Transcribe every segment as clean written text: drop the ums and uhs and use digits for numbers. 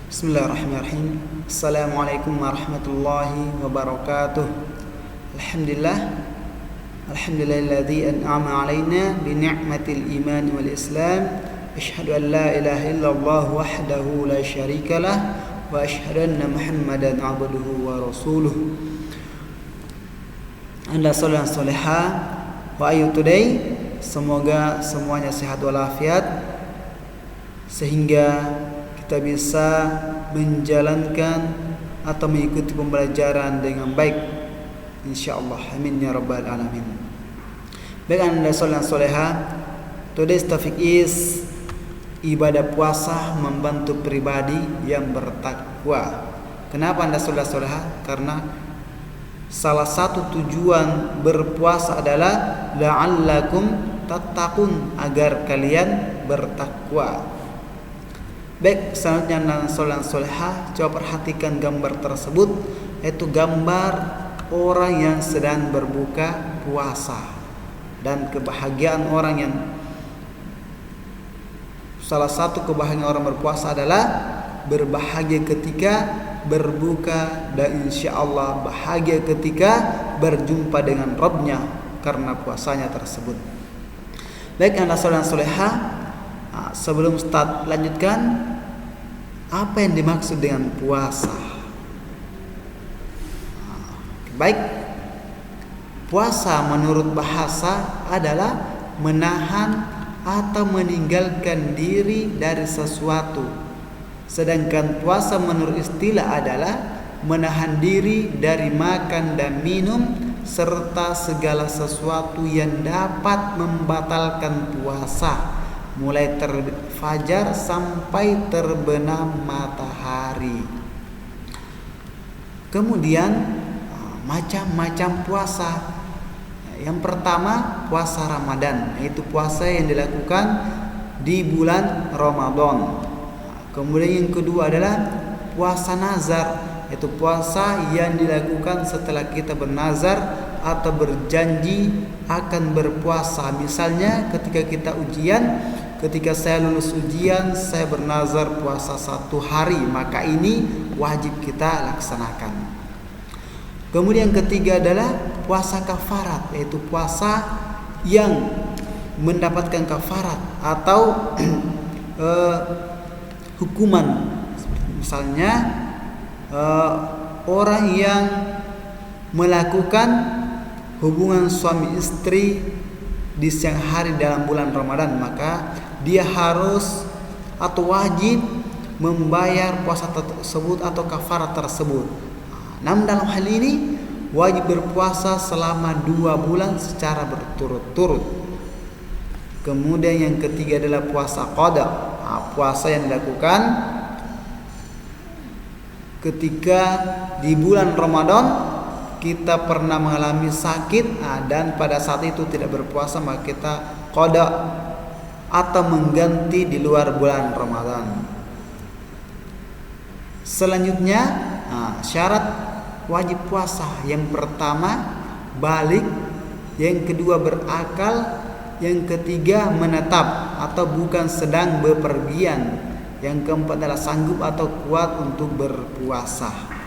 Bismillahirrahmanirrahim. Assalamualaikum warahmatullahi wabarakatuh. Alhamdulillahilladzi an'ama 'alaina bi ni'matil iman wal islam. Asyhadu an la ilaha illallah wahdahu la syarikalah wa asyhadu anna Muhammadan 'abduhu wa rasuluh. Anda salat salihah wa ayu today. Semoga semuanya sehat walafiat sehingga kita bisa menjalankan atau mengikuti pembelajaran dengan baik, insyaallah. Amin ya rabbal alamin. Baik anda solat soleha, today's topic is ibadah puasa membantu pribadi yang bertakwa. Kenapa anda solat soleha? Karena salah satu tujuan berpuasa adalah la'allakum tattaqun, agar kalian bertakwa. Baik, selanjutnya dan solat solehah, coba perhatikan gambar tersebut, yaitu gambar orang yang sedang berbuka puasa dan kebahagiaan orang yang salah satu kebahagiaan orang berpuasa adalah berbahagia ketika berbuka dan insyaallah bahagia ketika berjumpa dengan Rabbnya karena puasanya tersebut. Baik, anda solat solehah, sebelum start lanjutkan, apa yang dimaksud dengan puasa? Baik, puasa menurut bahasa adalah menahan atau meninggalkan diri dari sesuatu. Sedangkan puasa menurut istilah adalah menahan diri dari makan dan minum serta segala sesuatu yang dapat membatalkan puasa, mulai terbit fajar sampai terbenam matahari. Kemudian macam-macam puasa. Yang pertama puasa Ramadan, yaitu puasa yang dilakukan di bulan Ramadan. Kemudian yang kedua adalah puasa nazar, yaitu puasa yang dilakukan setelah kita bernazar atau berjanji akan berpuasa. Misalnya ketika kita ujian, ketika saya lulus ujian, saya bernazar puasa 1 hari, maka ini wajib kita laksanakan. Kemudian ketiga adalah puasa kafarat, yaitu puasa yang mendapatkan kafarat atau hukuman. Misalnya orang yang melakukan hubungan suami istri di siang hari dalam bulan Ramadan, maka dia harus atau wajib membayar puasa tersebut atau kafarat tersebut. Namun dalam hal ini wajib berpuasa selama 2 bulan secara berturut-turut. Kemudian yang ketiga adalah puasa qada, puasa yang dilakukan ketika di bulan Ramadan kita pernah mengalami sakit, dan pada saat itu tidak berpuasa, maka kita qada atau mengganti di luar bulan Ramadan. Selanjutnya syarat wajib puasa, yang pertama balik, yang kedua berakal, yang ketiga menetap atau bukan sedang bepergian, yang keempat adalah sanggup atau kuat untuk berpuasa.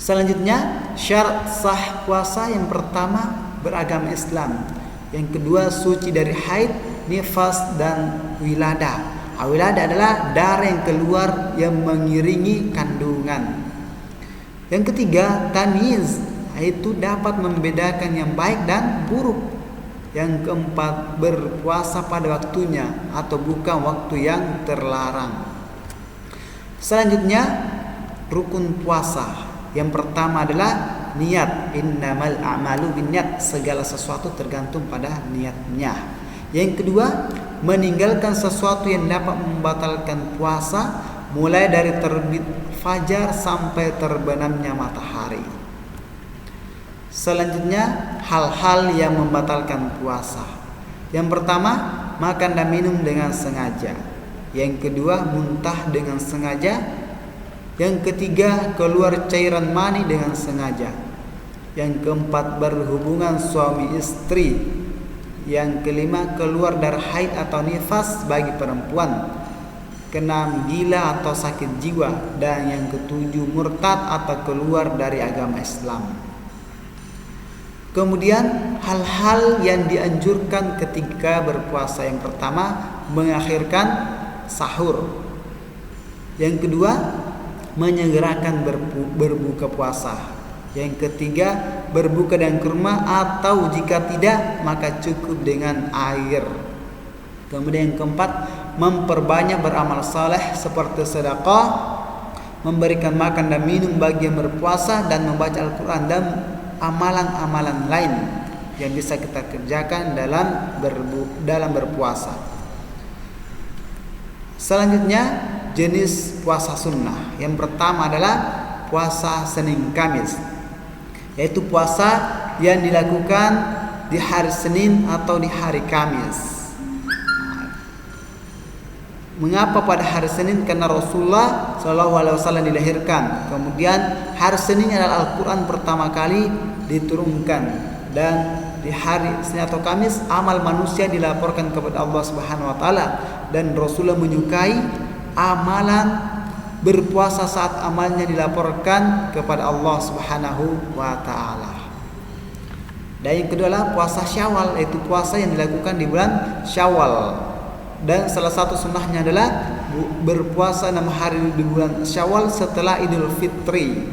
Selanjutnya syarat sah puasa, yang pertama beragama Islam, yang kedua suci dari haid, nifas dan wilada. Wilada adalah darah yang keluar yang mengiringi kandungan. Yang ketiga tamyiz, yaitu dapat membedakan yang baik dan buruk. Yang keempat berpuasa pada waktunya atau bukan waktu yang terlarang. Selanjutnya rukun puasa. Yang pertama adalah niat, innamal a'malu binniyat, segala sesuatu tergantung pada niatnya. Yang kedua meninggalkan sesuatu yang dapat membatalkan puasa, mulai dari terbit fajar sampai terbenamnya matahari. Selanjutnya hal-hal yang membatalkan puasa. Yang pertama makan dan minum dengan sengaja. Yang kedua muntah dengan sengaja. Yang ketiga keluar cairan mani dengan sengaja. Yang keempat berhubungan suami istri. Yang kelima keluar darah haid atau nifas bagi perempuan. keenam gila atau sakit jiwa, dan yang ketujuh murtad atau keluar dari agama Islam. Kemudian hal-hal yang dianjurkan ketika berpuasa, yang pertama mengakhirkan sahur, yang kedua menyegerakan berbuka puasa, yang ketiga berbuka dengan kurma atau jika tidak maka cukup dengan air. Kemudian yang keempat memperbanyak beramal saleh seperti sedekah, memberikan makan dan minum bagi yang berpuasa, dan membaca Al-Quran dan amalan-amalan lain yang bisa kita kerjakan dalam berpuasa. Selanjutnya jenis puasa sunnah. Yang pertama adalah puasa Senin Kamis, yaitu puasa yang dilakukan di hari Senin atau di hari Kamis. Mengapa pada hari Senin? Karena Rasulullah SAW dilahirkan. Kemudian hari Senin adalah Al-Quran pertama kali diturunkan, dan di hari Senin atau Kamis amal manusia dilaporkan kepada Allah Subhanahu Wa Taala, dan Rasulullah menyukai amalan berpuasa saat amalnya dilaporkan kepada Allah Subhanahu Wa Taala. Dan yang kedua adalah puasa Syawal, yaitu puasa yang dilakukan di bulan Syawal. Dan salah satu sunnahnya adalah berpuasa 6 hari di bulan Syawal setelah Idul Fitri.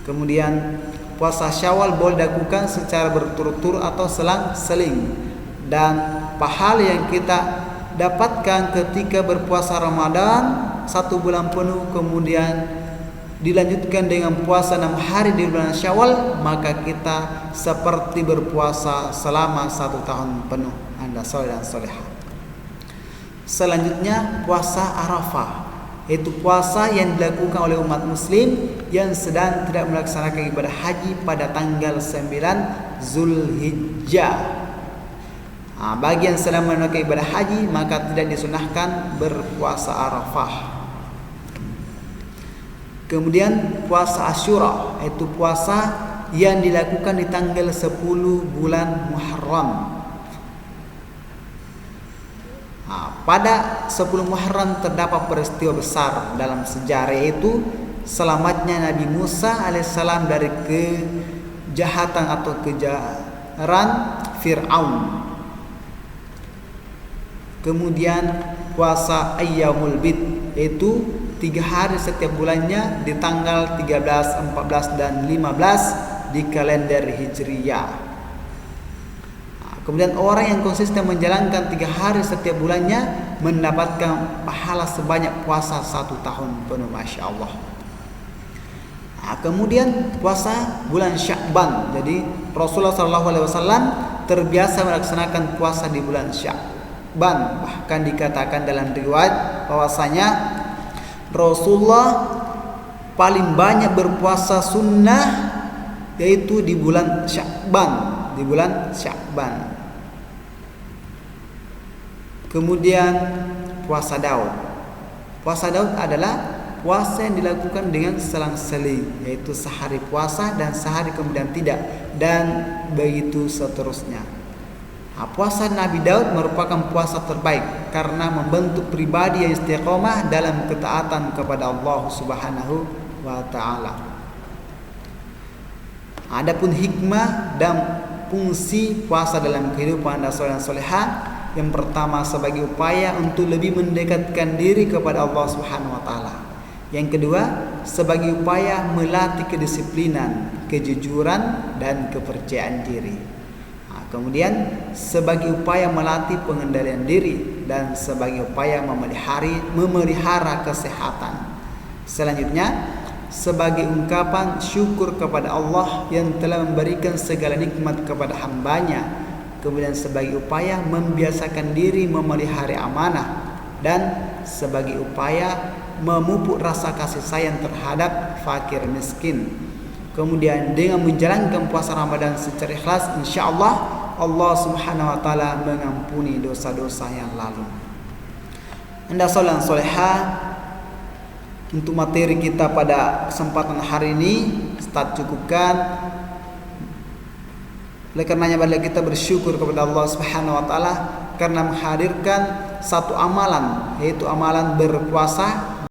Kemudian puasa Syawal boleh dilakukan secara berturut-turut atau selang-seling. Dan pahala yang kita dapatkan ketika berpuasa Ramadan 1 bulan penuh kemudian dilanjutkan dengan puasa 6 hari di bulan Syawal, maka kita seperti berpuasa selama 1 tahun penuh. Anda soleh dan solehah. Selanjutnya puasa Arafah, yaitu puasa yang dilakukan oleh umat muslim yang sedang tidak melaksanakan ibadah haji pada tanggal 9 Zulhijjah. Bagi yang sedang melakukan ibadah haji maka tidak disunahkan berpuasa Arafah. Kemudian puasa Asyura, yaitu puasa yang dilakukan di tanggal 10 bulan Muharram. Pada 10 Muharram terdapat peristiwa besar dalam sejarah, yaitu selamatnya Nabi Musa alaihissalam dari kejahatan atau kejaran Fir'aun. Kemudian puasa Ayyamul Bid, yaitu 3 hari setiap bulannya di tanggal 13, 14 dan 15 di kalender Hijriyah. Kemudian orang yang konsisten menjalankan 3 hari setiap bulannya mendapatkan pahala sebanyak puasa 1 tahun penuh. Masya Allah. Kemudian puasa bulan Sya'ban. Jadi Rasulullah SAW terbiasa melaksanakan puasa di bulan Sya'ban. Bahkan dikatakan dalam riwayat bahwasanya Rasulullah paling banyak berpuasa sunnah yaitu di bulan Sya'ban. Kemudian puasa Daud. Puasa Daud adalah puasa yang dilakukan dengan selang-seling, yaitu sehari puasa dan sehari kemudian tidak, dan begitu seterusnya. Puasa Nabi Daud merupakan puasa terbaik karena membentuk pribadi yang istiqomah dalam ketaatan kepada Allah Subhanahu wa Ta'ala. Adapun hikmah dan fungsi puasa dalam kehidupan Anda soleh dan solehah, yang pertama sebagai upaya untuk lebih mendekatkan diri kepada Allah Subhanahu wa Ta'ala. Yang kedua sebagai upaya melatih kedisiplinan, kejujuran dan kepercayaan diri. Kemudian sebagai upaya melatih pengendalian diri dan sebagai upaya memelihara kesehatan. Selanjutnya sebagai ungkapan syukur kepada Allah yang telah memberikan segala nikmat kepada hambanya. Kemudian sebagai upaya membiasakan diri memelihara amanah, dan sebagai upaya memupuk rasa kasih sayang terhadap fakir miskin. Kemudian dengan menjalankan puasa Ramadan secara ikhlas, insyaallah Allah Subhanahu wa Ta'ala mengampuni dosa-dosa yang lalu. Anda soleh dan solehah, untuk materi kita pada kesempatan hari ini Ustaz cukupkan. Oleh karenanya marilah kita bersyukur kepada Allah Subhanahu wa Ta'ala karena menghadirkan satu amalan, yaitu amalan berpuasa